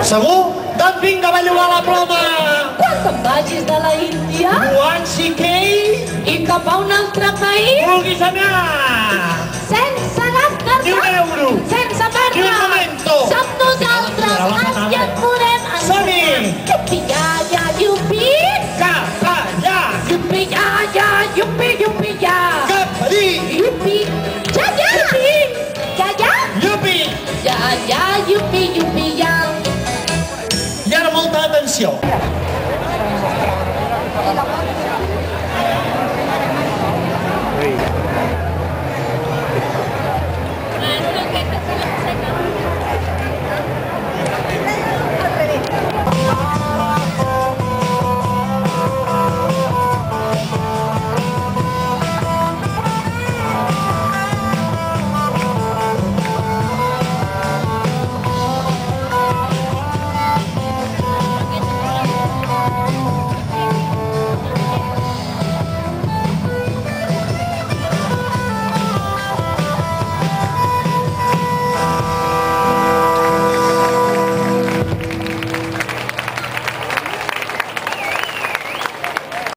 Segur? Doncs vinga, va llogar la ploma! Quan te'n vagis de la Índia Guanxi Kei! i cap a un altre país, Vulguis anar! sense gastar-te, Ni un euro! sense Ni perdre, un momento! som nosaltres els que et podem ensenyar. Som-hi! Yupi, ya, yupi! Cap allà! Yupi, ya, yupi, yupi, ya! Cap allí! Yupi, ya, Llupi! ya, yupi, yupi, ya! I ara molta atenció!